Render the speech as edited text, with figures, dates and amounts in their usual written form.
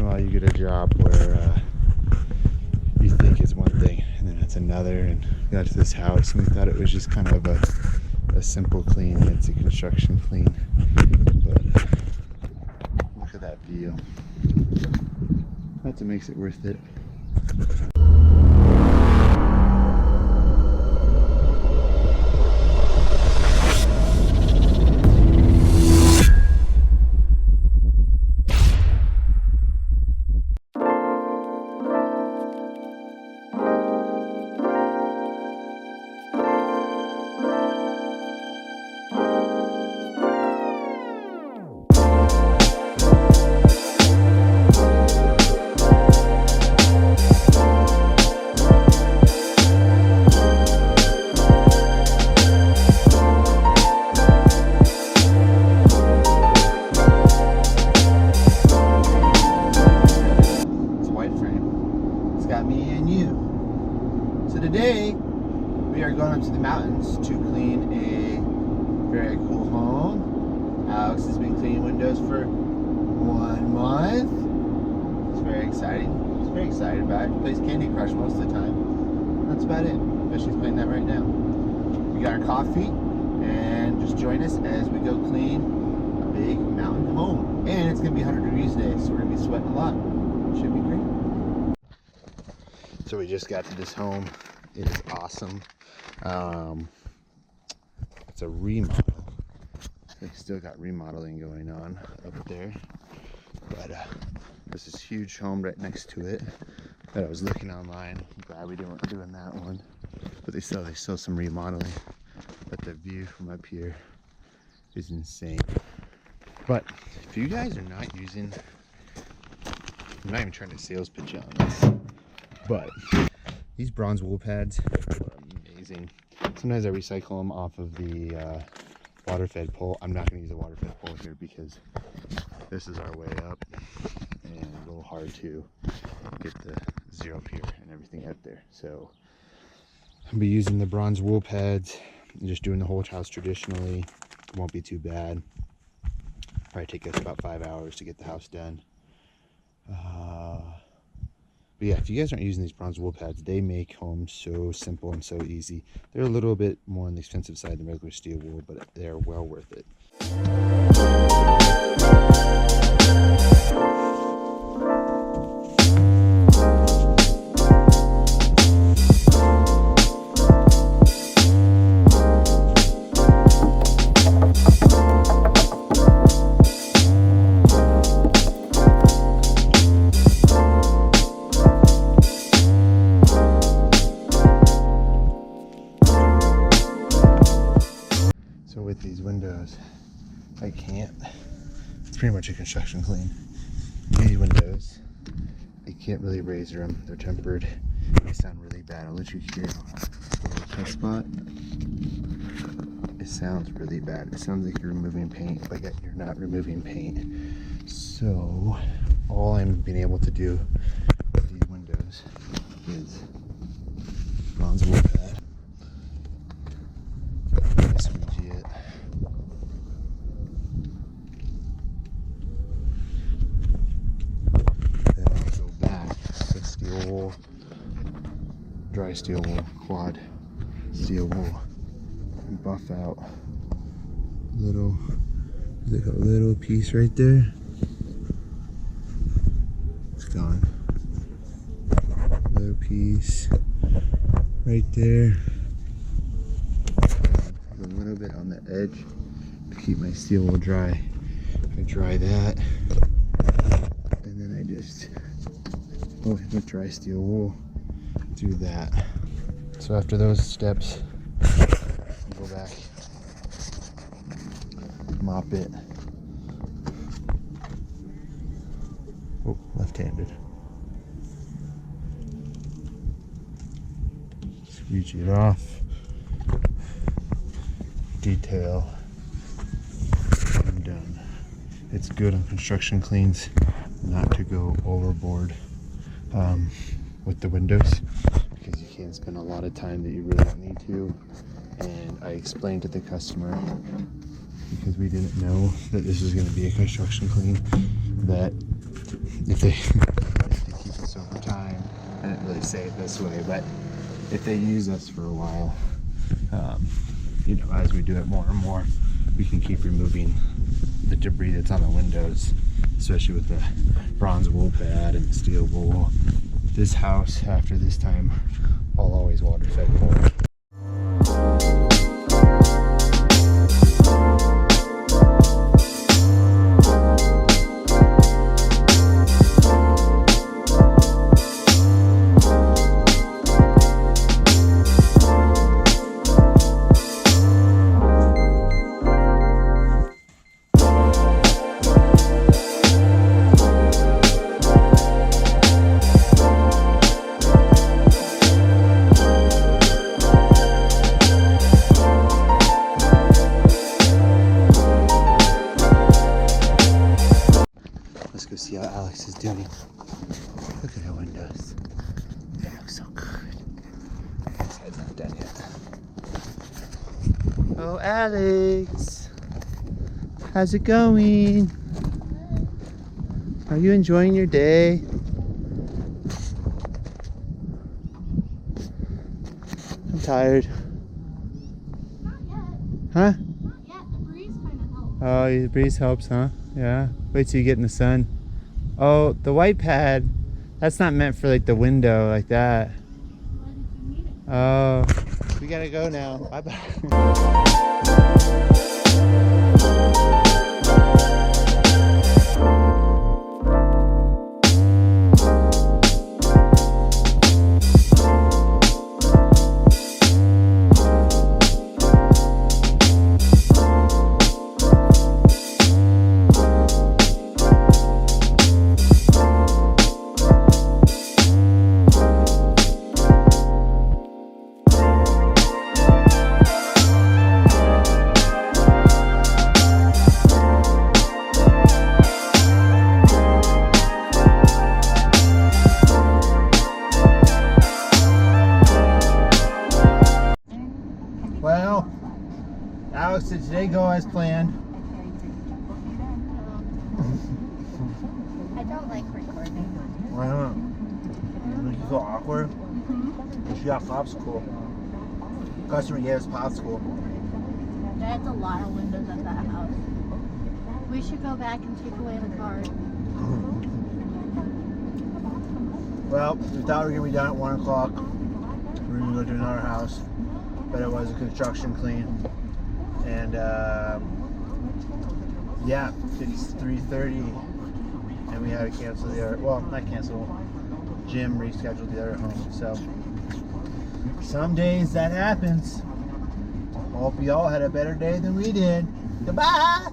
in a while you get a job where you think it's one thing and then it's another, and we got to this house and we thought it was just kind of a simple clean. It's a construction clean, but look at that view. That's what makes it worth it. Today we are going up to the mountains to clean a very cool home. Alex has been cleaning windows for 1 month. It's very exciting. He's very excited about it. He plays Candy Crush most of the time. That's about it. But she's playing that right now. We got our coffee and just join us as we go clean a big mountain home. And it's going to be 100 degrees today, so we're going to be sweating a lot. Should be great. So we just got to this home. It is awesome. It's a remodel. They still got remodeling going on up there, but there's this huge home right next to it that I was looking online. I'm glad we weren't doing that one, but they still some remodeling. But the view from up here is insane. But if you guys are not using, I'm not even trying to sales pitch on this, but these bronze wool pads are amazing. Sometimes I recycle them off of the water fed pole. I'm not going to use a water fed pole here because this is our way up and a little hard to get the Xero Pure and everything out there. So I'll be using the bronze wool pads and just doing the whole house traditionally. It won't be too bad. Probably take us about 5 hours to get the house done. But yeah, if you guys aren't using these bronze wool pads, they make homes so simple and so easy. They're a little bit more on the expensive side than regular steel wool, but they're well worth it. With these windows, I can't. It's pretty much a construction clean. These windows, you can't really razor them. They're tempered. They sound really bad. I'll let you hear the test spot. It sounds really bad. It sounds like you're removing paint, but yet you're not removing paint. So all I'm being able to do with these windows is bronze wool pad. Squeegee it. Then I'll go back with steel wool, dry steel wool, quad steel wool, and buff out like a little piece right there. It's gone. Little piece right there. A little bit on the edge to keep my steel wool dry. I dry that, and then I just with dry steel wool do that. So after those steps, I'll go back, mop it. Oh, left-handed. Squeegee it off. Detail. I'm done. It's good on construction cleans not to go overboard with the windows, because you can spend a lot of time that you really don't need to. And I explained to the customer, because we didn't know that this was going to be a construction clean, that if they keep us over time, I didn't really say it this way, but if they use us for a while, you know, as we do it more and more, we can keep removing the debris that's on the windows, especially with the bronze wool pad and the steel wool. This house, after this time, all always water fed forward. Let's go see how Alex is doing. Look at her windows. They look so good. This side's not done yet. Oh, Alex. How's it going? Are you enjoying your day? I'm tired. Not yet. Huh? Not yet. The breeze kind of helps. Oh, the breeze helps, huh? Yeah. Wait till you get in the sun. Oh, the white pad, that's not meant for like the window like that. Why did you need it? Oh, we gotta go now. Bye-bye. Well, Alex, did today go as planned? I don't like recording. Why not? Make you feel awkward? She got popsicle. Customer gave us popsicle. There's a lot of windows at that house. We should go back and take away the card. Well, we thought we were going to be done at 1 o'clock. We were going to go to another house, but it was a construction clean. And yeah, it's 3:30, and we had to cancel the other, well, not cancel, Jim rescheduled the other home. So some days that happens. Hope you all had a better day than we did. Goodbye!